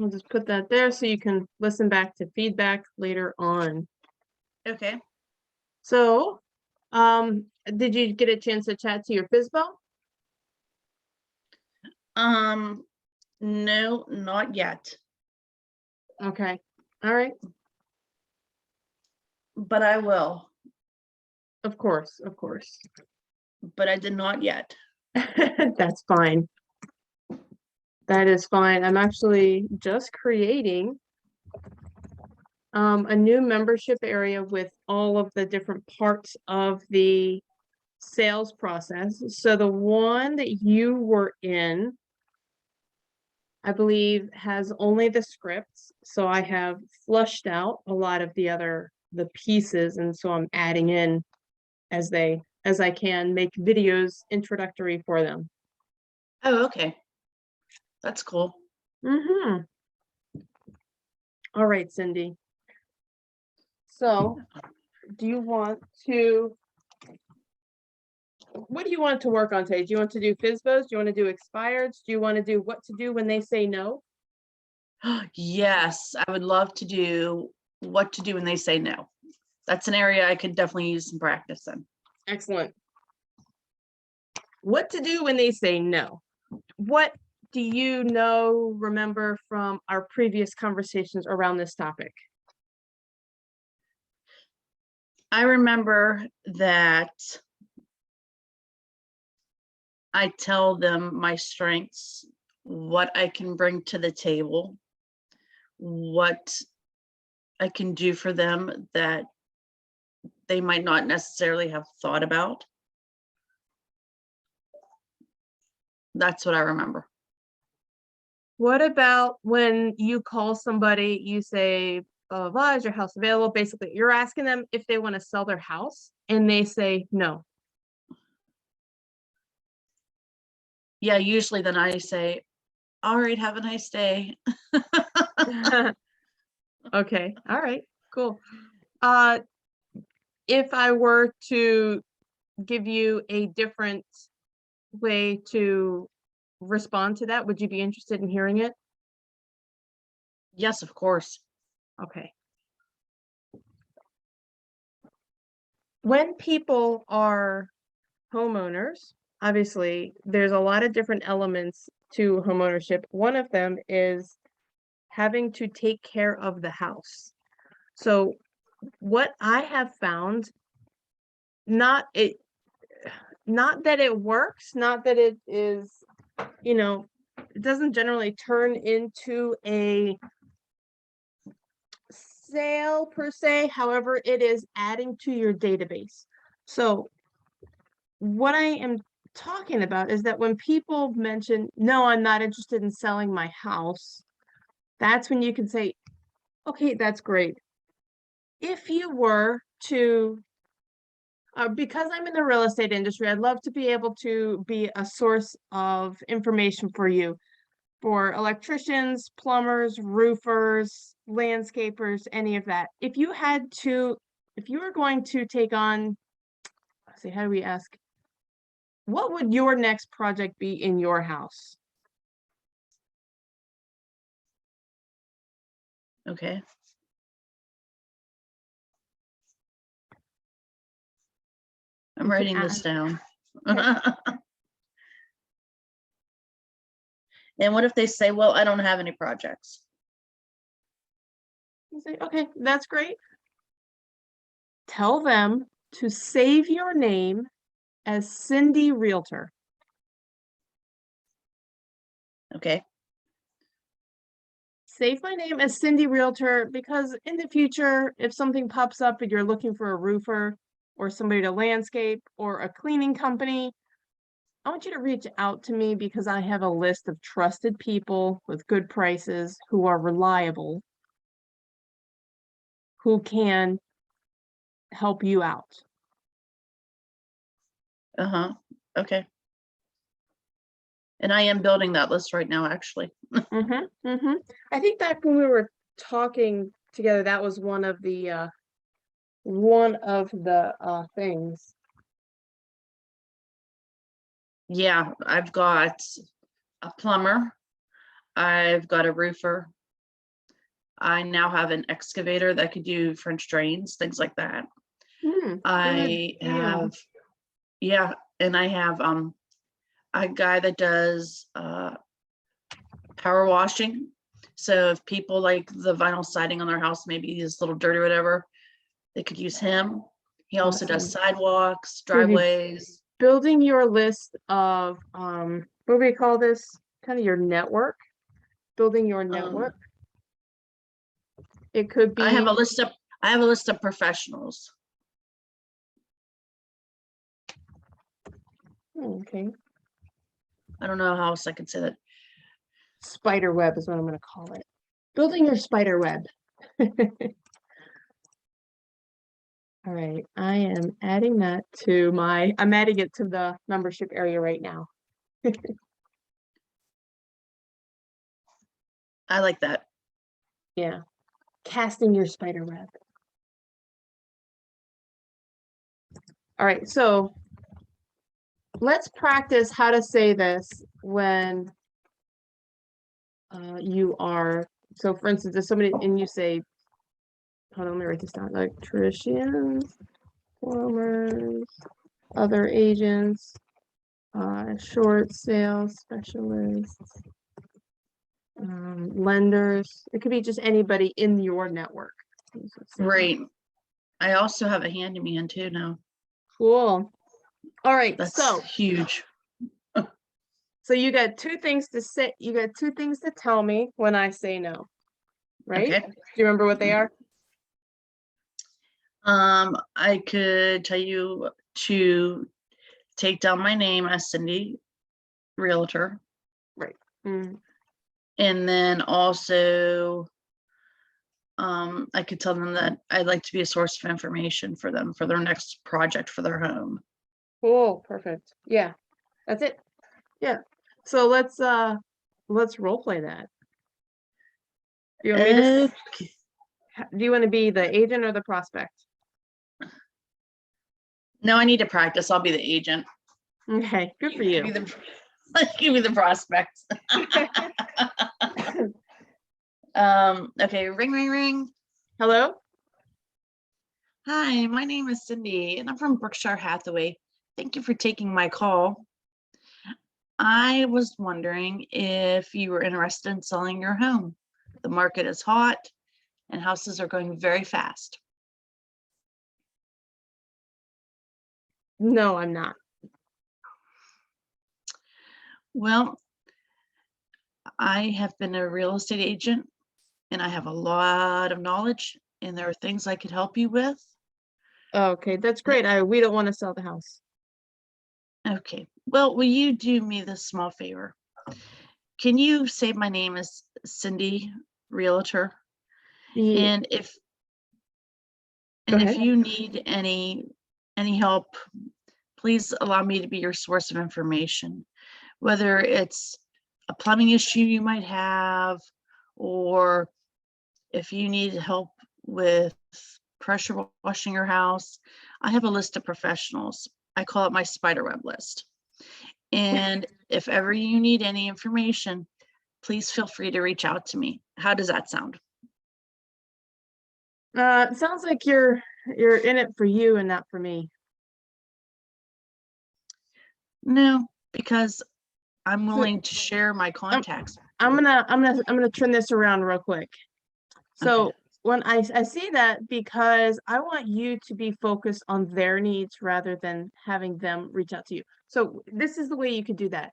I'll just put that there so you can listen back to feedback later on. Okay. So, did you get a chance to chat to your FISBO? No, not yet, Okay, all right, but I will, of course, of course. but I did not yet. That's fine. That is fine. I'm actually just creating a new membership area with all of the different parts of the sales process. So the one that you were in, I believe, has only the scripts. So I have flushed out a lot of the pieces, and so I'm adding in as I can make videos introductory for them. Oh, okay. That's cool. Mm-hmm. All right, Cindy. So do you want to, what do you want to work on today? Do you want to do FISBOs? Do you want to do expireds? Do you want to do what to do when they say no? Yes, I would love to do what to do when they say no. That's an area I could definitely use some practice in. Excellent. What to do when they say no? What do you remember from our previous conversations around this topic? I remember that I tell them my strengths, what I can bring to the table, what I can do for them that they might not necessarily have thought about. That's what I remember. What about when you call somebody, you say, blah, blah, blah, is your house available? Basically, you're asking them if they want to sell their house and they say no. Yeah, usually then I say, all right, have a nice day. Okay, all right, cool. If I were to give you a different way to respond to that, would you be interested in hearing it? Yes, of course. Okay. When people are homeowners, obviously, there's a lot of different elements to homeownership. One of them is having to take care of the house. So what I have found, not that it works, not that it is, it doesn't generally turn into a sale per se. However, it is adding to your database. So what I am talking about is that when people mention, no, I'm not interested in selling my house, that's when you can say, okay, that's great. If you were to, because I'm in the real estate industry, I'd love to be able to be a source of information for you, for electricians, plumbers, roofers, landscapers, any of that. If you were going to take on, let's see, how do we ask? What would your next project be in your house? Okay. I'm writing this down. And what if they say, well, I don't have any projects? You say, okay, that's great. Tell them to save your name as Cindy Realtor. Okay. Save my name as Cindy Realtor, because in the future, if something pops up and you're looking for a roofer or somebody to landscape or a cleaning company, I want you to reach out to me because I have a list of trusted people with good prices who are reliable, who can help you out. Uh-huh. Okay. And I am building that list right now, actually. I think back when we were talking together, that was one of the things. Yeah, I've got a plumber, I've got a roofer, I now have an excavator that could do French drains, things like that. Good I deal. have, yeah, and I have a guy that does power washing. So if people like the vinyl siding on their house maybe is a little dirty or whatever, they could use him. He also does Awesome. sidewalks, So you driveways. building your list of what do we call this? Kind of your network. Building your network. Um, It could I have be a list of professionals. okay. I don't know how else I could say that. Spider web is what I'm going to call it. Building your spider web. All right, I am adding that to I'm adding it to the membership area right now. I like that. Yeah, casting your spider web. All right, so let's practice how to say this when you are, so for instance, if somebody, and you say, hold on, let me write this down, electricians, plumbers, other agents, short sales specialists, lenders. It could be just anybody in your network. Right. I also have a handyman too now. Cool. All right, That's so huge. you got two things to say. You got two things to tell me when I say no, right? Okay. Do you remember what they are? I could tell you to take down my name as Cindy Realtor. Right. Mm. And then also, I could tell them that I'd like to be a source of information for them for their next project for their home. Cool. Perfect. Yeah, that's it. Yeah. So let's role play that. Do you want me to? Okay. Do you want to be the agent or the prospect? No, I need to practice. I'll be the agent. Okay, good for Give me you. give me the prospect. Okay, ring, ring, ring. Hello? Hi, my name is Cindy, and I'm from Berkshire Hathaway. Thank you for taking my call. I was wondering if you were interested in selling your home. The market is hot, and houses are going very fast. No, I'm not. Well, I have been a real estate agent, and I have a lot of knowledge, and there are things I could help you with. Okay, that's great. We don't want to sell the house. Okay. Well, will you do me this small favor? Can you say my name is Cindy Realtor? Yeah, And go ahead. if you need any help, please allow me to be your source of information, whether it's a plumbing issue you might have, or if you need help with pressure washing your house. I have a list of professionals. I call it my spider web list. And if ever you need any information, please feel free to reach out to me. How does that sound? It sounds like you're in it for you and not for me. No, because I'm So willing to share my I'm contacts. I'm gonna turn this around real quick. So Okay. when I say that because I want you to be focused on their needs rather than having them reach out to you. So this is the way you could do that.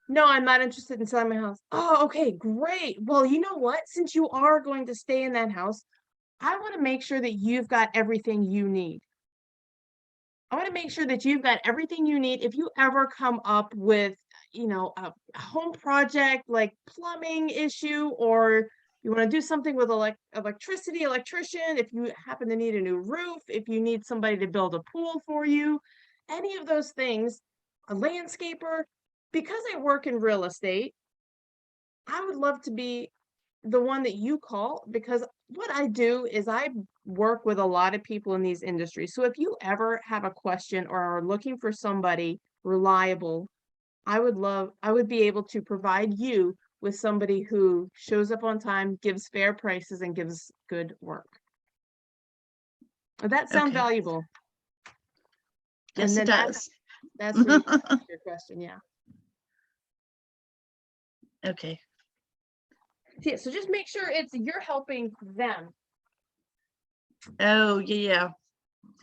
No, I'm not interested in selling my house. Oh, okay, great. Well, you know what? Since you are going to stay in that house, I want to make sure that you've got everything you need. I want to make sure that you've got everything you need. If you ever come up with, a home project like plumbing issue, or you want to do something with electrician, if you happen to need a new roof, if you need somebody to build a pool for you, any of those things, a landscaper, because I work in real estate, I would love to be the one that you call because what I do is I work with a lot of people in these industries. So if you ever have a question or are looking for somebody reliable, I would be able to provide you with somebody who shows up on time, gives fair prices, and gives good work. Does that sound Okay. valuable? Yes, And it then does. that's where you can ask your question, yeah. Okay. Yeah, so just make sure you're helping them. Oh, yeah.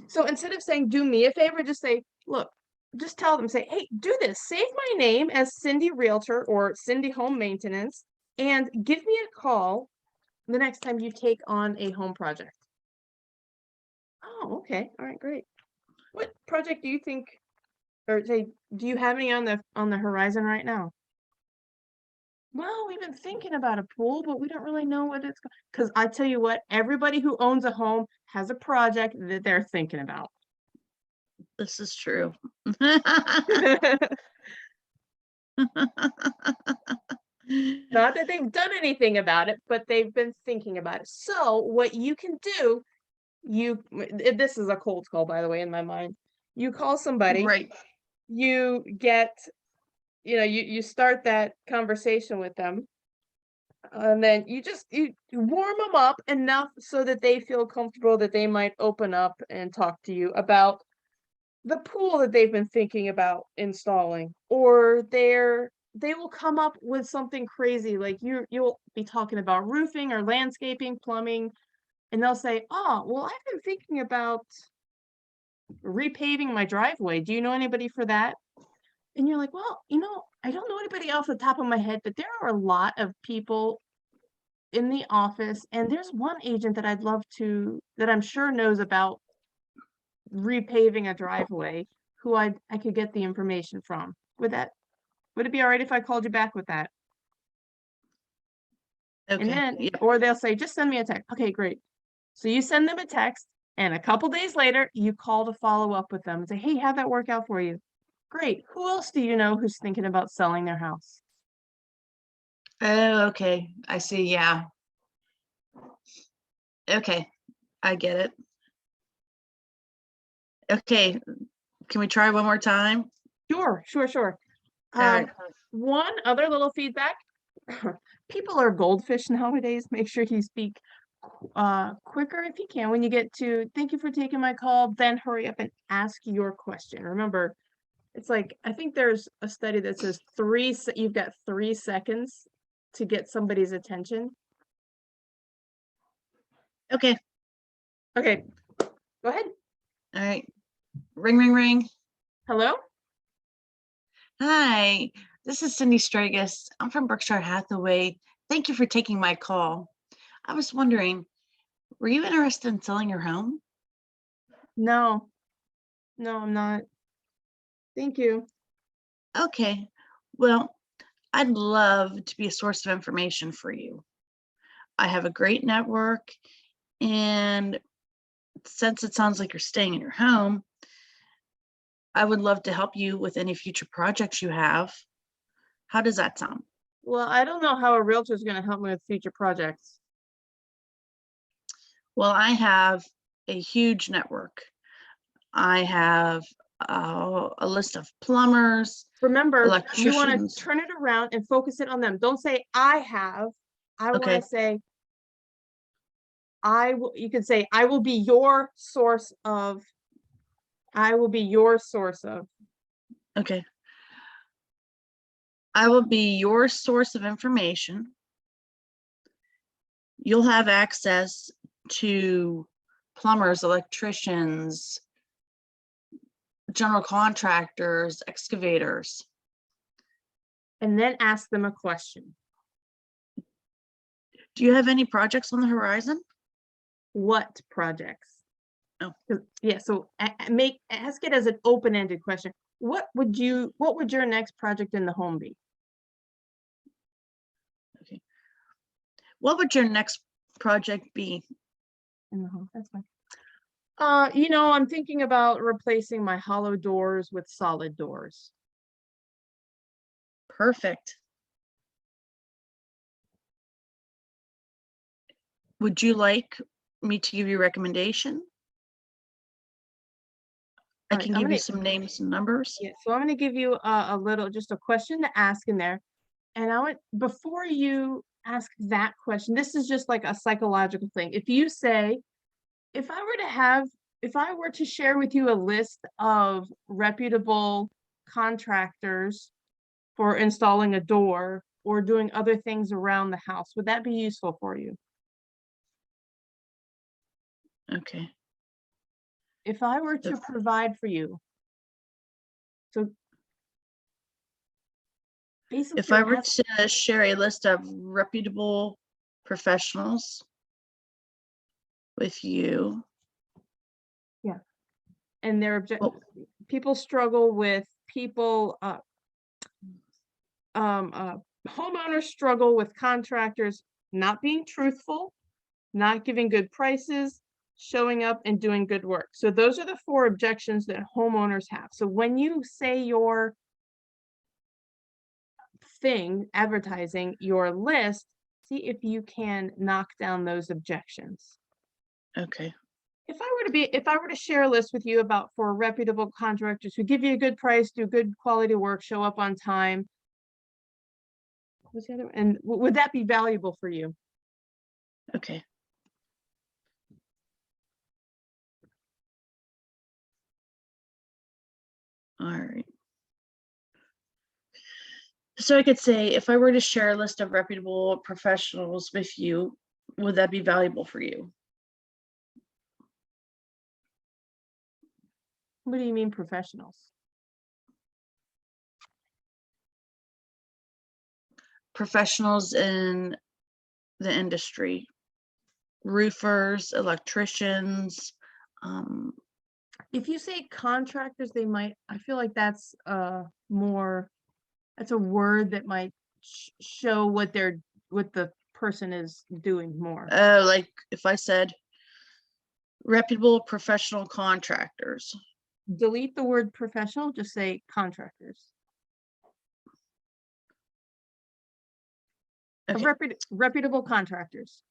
So instead of saying, do me a favor, just say, look, just tell them, say, hey, do this. Save my name as Cindy Realtor or Cindy Home Maintenance and give me a call the next time you take on a home project. Oh, okay. All right, great. What project do you think, or say, do you have any on the horizon right now? Well, we've been thinking about a pool, but we don't really know what it's because I tell you what, everybody who owns a home has a project that they're thinking about. This is true. Not that they've done anything about it, but they've been thinking about it. So what you can do, this is a cold call, by the way, in my mind. You call somebody, Right. you get, you start that conversation with them, and then you warm them up enough so that they feel comfortable that they might open up and talk to you about the pool that they've been thinking about installing, or they will come up with something crazy, like you'll be talking about roofing or landscaping, plumbing, and they'll say, "Oh, well, I've been thinking about repaving my driveway. Do you know anybody for that?" And you're like, "Well, I don't know anybody off the top of my head, but there are a lot of people in the office, and there's one agent that that I'm sure knows about repaving a driveway, who I could get the information from." Would it be all right if I called you back with that? And Okay. then, Yep. or they'll say, just send me a text. Okay, great. So you send them a text, and a couple days later, you call to follow up with them and say, hey, how'd that work out for you? Great. Who else do you know who's thinking about selling their house? Oh, okay. I see. Yeah. Okay. I get it. Okay. Can we try one more time? Sure, sure, sure. All right. One other little feedback. People are goldfish nowadays. Make sure you speak quicker if you can when you get to thank you for taking my call, then hurry up and ask your question. Remember, it's like I think there's a study that says you've got 3 seconds to get somebody's attention. Okay. Okay, go ahead. All right. Ring, ring, ring. Hello? Hi, this is Cindy Stragus. I'm from Berkshire Hathaway. Thank you for taking my call. I was wondering, were you interested in selling your home? No, no, I'm not. Thank you. Okay. Well, I'd love to be a source of information for you. I have a great network, and since it sounds like you're staying in your home, I would love to help you with any future projects you have. How does that sound? Well, I don't know how a realtor is going to help me with future projects. Well, I have a huge network. I have a list of plumbers, Remember, you want to electricians. turn it around and focus it on them. Don't say I have. I want Okay, to say I will. You can say I will be your source of. I will be your source of. okay. I will be your source of information. You'll have access to plumbers, electricians, general contractors, excavators. And then ask them a question. Do you have any projects on the horizon? What projects? Oh. Yeah, so ask it as an open-ended question. What would your next project in the home be? Okay. What would your next project be? In the home, that's fine. I'm thinking about replacing my hollow doors with solid doors. Perfect. Would you like me to give you a recommendation? I All right, can I'm give you gonna some names and numbers. yeah, so I'm gonna give you just a question to ask in there. And I would, before you ask that question, this is just like a psychological thing. If you say, if I were to share with you a list of reputable contractors for installing a door or doing other things around the house, would that be useful for you? Okay. If I were to If- provide for you, so basically If I were ask, to share a list of reputable professionals with you, and their object, what, people struggle with people, homeowners struggle with contractors not being truthful, not giving good prices, showing up and doing good work. So those are the 4 objections that homeowners have. So when you say your thing, advertising your list, see if you can knock down those objections. okay. If I were to share a list with you about 4 reputable contractors who give you a good price, do good quality work, show up on time, what's the other one? And would that be valuable for you? Okay. All right. So I could say, if I were to share a list of reputable professionals with you, would that be valuable for you? What do you mean professionals? Professionals in the industry, roofers, electricians. If you say contractors, they might, I feel like that's more, that's a word that might show what the person is doing more. Like if I said reputable professional contractors. Delete the word professional, just say contractors. Okay. Reputable contractors.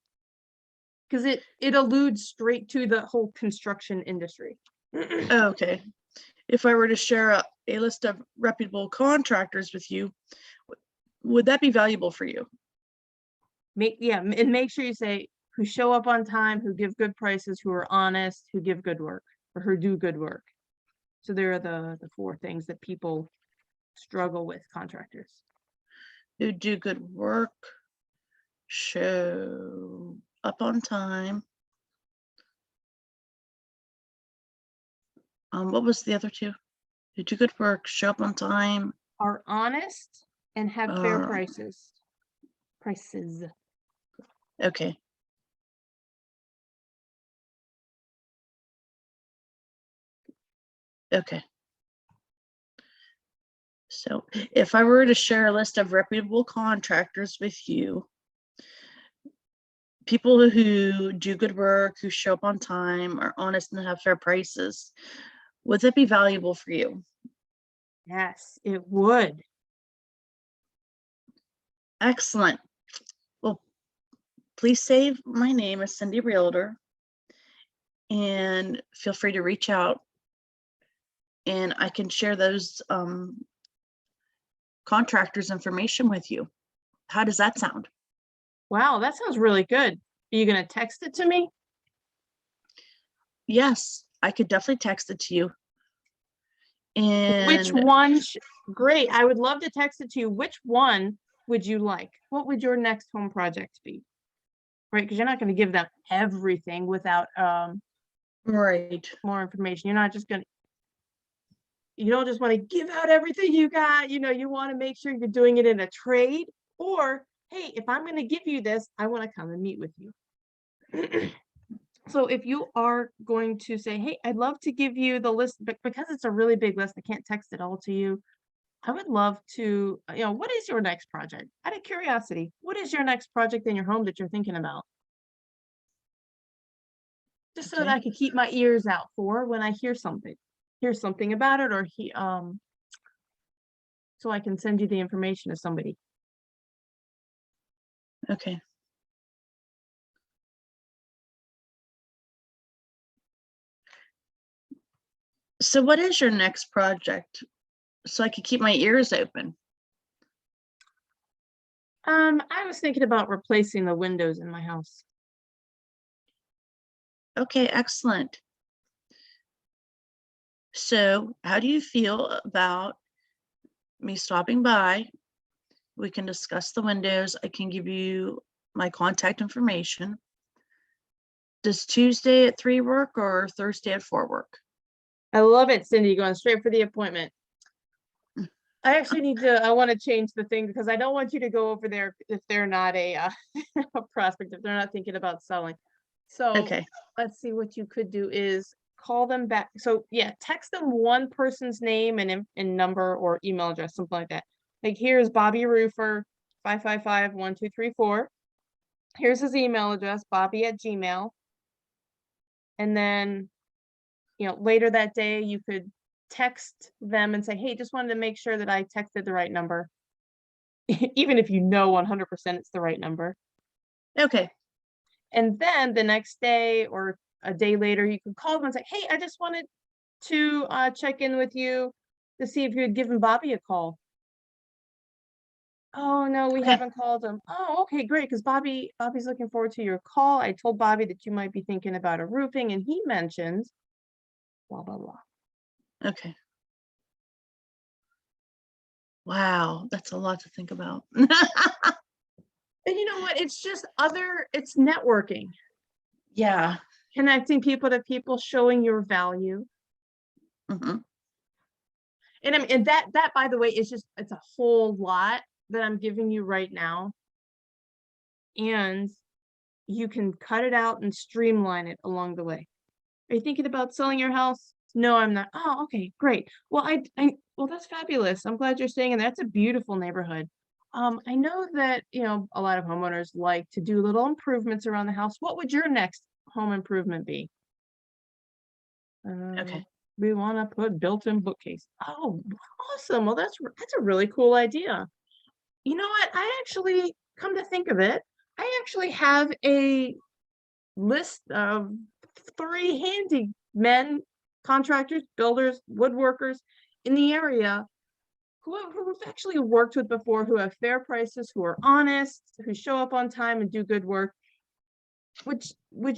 Because it alludes straight to the whole construction industry. Okay. If I were to share a list of reputable contractors with you, would that be valuable for you? And make sure you say who show up on time, who give good prices, who are honest, who give good work, or who do good work. So there are the 4 things that people struggle with contractors. Who do good work, show up on time. What was the other 2? Who do good work, show up on time. Are honest and have fair prices. Okay. Okay. So if I were to share a list of reputable contractors with you, people who do good work, who show up on time, are honest and have fair prices, would that be valuable for you? Yes, it would. Excellent. Well, please save my name as Cindy Realtor and feel free to reach out and I can share those contractors' information with you. How does that sound? Wow, that sounds really good. Are you gonna text it to me? Yes, I could definitely text it to you. Which And one? Great. I would love to text it to you. Which one would you like? What would your next home project be? Right, because you're not going to give them everything without right. more information. You're not just going to, you don't just want to give out everything you got. You want to make sure you're doing it in a trade, or hey, if I'm going to give you this, I want to come and meet with you. So if you are going to say, hey, I'd love to give you the list, but because it's a really big list, I can't text it all to you. I would love to, what is your next project? Out of curiosity, what is your next project in your home that you're thinking about? Just so that I Okay. could keep my ears out for when I hear something about it, or so I can send you the information to somebody. Okay. So what is your next project? So I could keep my ears open. I was thinking about replacing the windows in my house. Okay, excellent. So how do you feel about me stopping by? We can discuss the windows. I can give you my contact information. Does Tuesday at 3 work or Thursday at 4 work? I love it, Cindy, going straight for the appointment. I actually need to, I want to change the thing because I don't want you to go over there if they're not a prospect, if they're not thinking about selling. So Okay, let's see, what you could do is call them back. So yeah, text them one person's name and number or email address, something like that. Like, here's Bobby Roofer, 555-1234. Here's his email address, bobby@gmail. And then, later that day, you could text them and say, hey, just wanted to make sure that I texted the right number. Even if you know 100% it's the right number. okay, And then the next day or a day later, you could call them and say, hey, I just wanted to check in with you to see if you had given Bobby a call. Oh, no, we okay, haven't called him. Oh, okay, great, because Bobby's looking forward to your call. I told Bobby that you might be thinking about a roofing, and he mentioned blah, blah, blah. okay. Wow, that's a lot to think about. And you know what? It's networking, Yeah. connecting people to people, showing your value. Mhm. And I mean, and that by the way is it's a whole lot that I'm giving you right now. And you can cut it out and streamline it along the way. Are you thinking about selling your house? No, I'm not. Oh, okay, great. Well, well, that's fabulous. I'm glad you're staying in there. That's a beautiful neighborhood. I know that, a lot of homeowners like to do little improvements around the house. What would your next home improvement be? Okay. We want to put built-in bookcase. Oh, awesome. Well, that's a really cool idea. You know what? I actually, come to think of it, I actually have a list of 3 handymen, contractors, builders, woodworkers in the area who we've actually worked with before, who have fair prices, who are honest, who show up on time and do good work. Would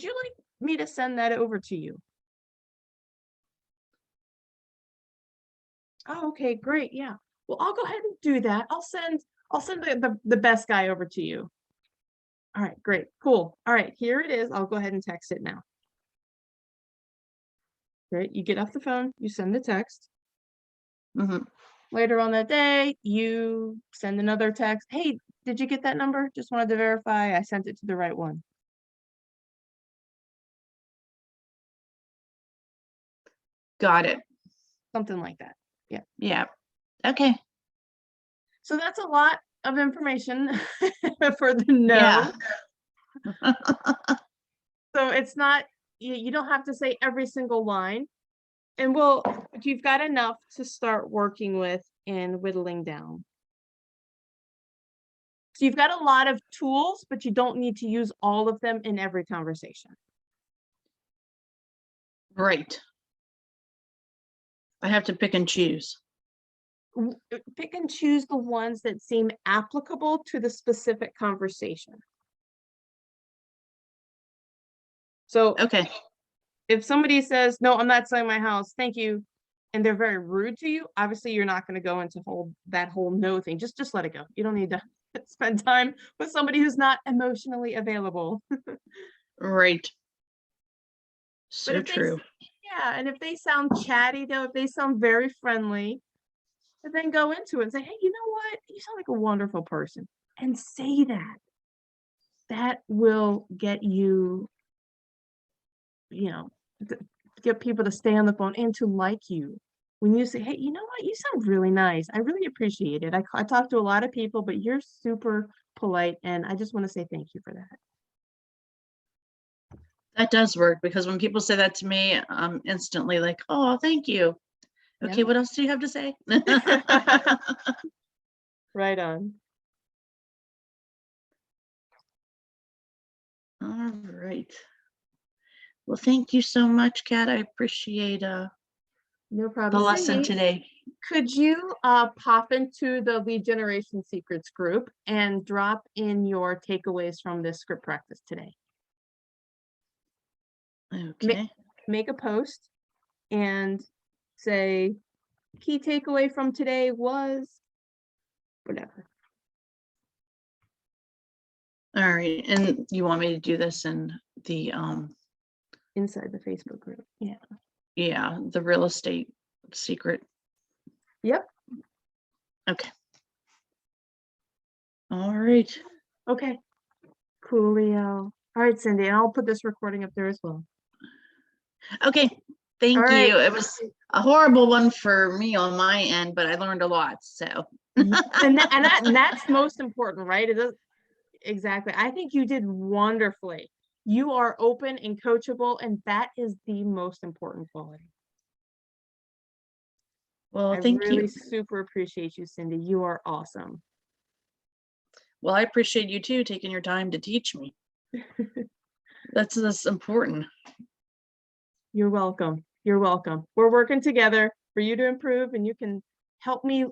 you like me to send that over to you? Oh, okay, great. Yeah. Well, I'll go ahead and do that. I'll send the best guy over to you. All right, great. Cool. All right, here it is. I'll go ahead and text it now. Great. You get off the phone, you send the text. Mhm. Later on that day, you send another text. Hey, did you get that number? Just wanted to verify I sent it to the right one. Got it. Something like that. Yeah. Yeah. Okay. So that's a lot of information for the Yeah. no. So it's not, you don't have to say every single line. And but you've got enough to start working with and whittling down. So you've got a lot of tools, but you don't need to use all of them in every conversation. Right. I have to pick and choose. Pick and choose the ones that seem applicable to the specific conversation. So Okay. if somebody says, no, I'm not selling my house, thank you, and they're very rude to you, obviously you're not going to go into that whole no thing. Just let it go. You don't need to spend time with somebody who's not emotionally available. Right. But So if true. yeah, and if they sound chatty, though, if they sound very friendly, then go into it and say, hey, you know what? You sound like a wonderful person. And say that. That will get you, you know, get people to stay on the phone and to like you. When you say, hey, you know what? You sound really nice. I really appreciate it. I talk to a lot of people, but you're super polite. And I just want to say thank you for that. That does work because when people say that to me, I'm instantly like, oh, thank you. Okay, Yeah. what else do you have to say? Right on. All right. Well, thank you so much, Kat. I appreciate No the problem. lesson Cindy, today. could you pop into the lead generation secrets group and drop in your takeaways from this script practice today? Okay. Make a post and say, key takeaway from today was whatever. All right. And you want me to do this in the Inside the Facebook group. yeah, the real estate secret. Yep. Okay. All right. Okay. Coolio. All right, Cindy, and I'll put this recording up there as well. Okay. Thank All right. you. It was a horrible one for me on my end, but I learned a lot. So And that's most important, right? It does exactly. I think you did wonderfully. You are open and coachable, and that is the most important quality. well, I thank really you. super appreciate you, Cindy. You are awesome. Well, I appreciate you too taking your time to teach me. That's important. You're welcome. You're welcome. We're working together for you to improve, and you can help me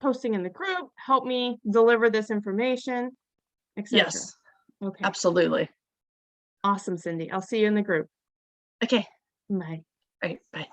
posting in the group, help me deliver this information, etc. Yes, Okay. absolutely. Awesome, Cindy. I'll see you in the group. Okay. Bye. All right. Bye.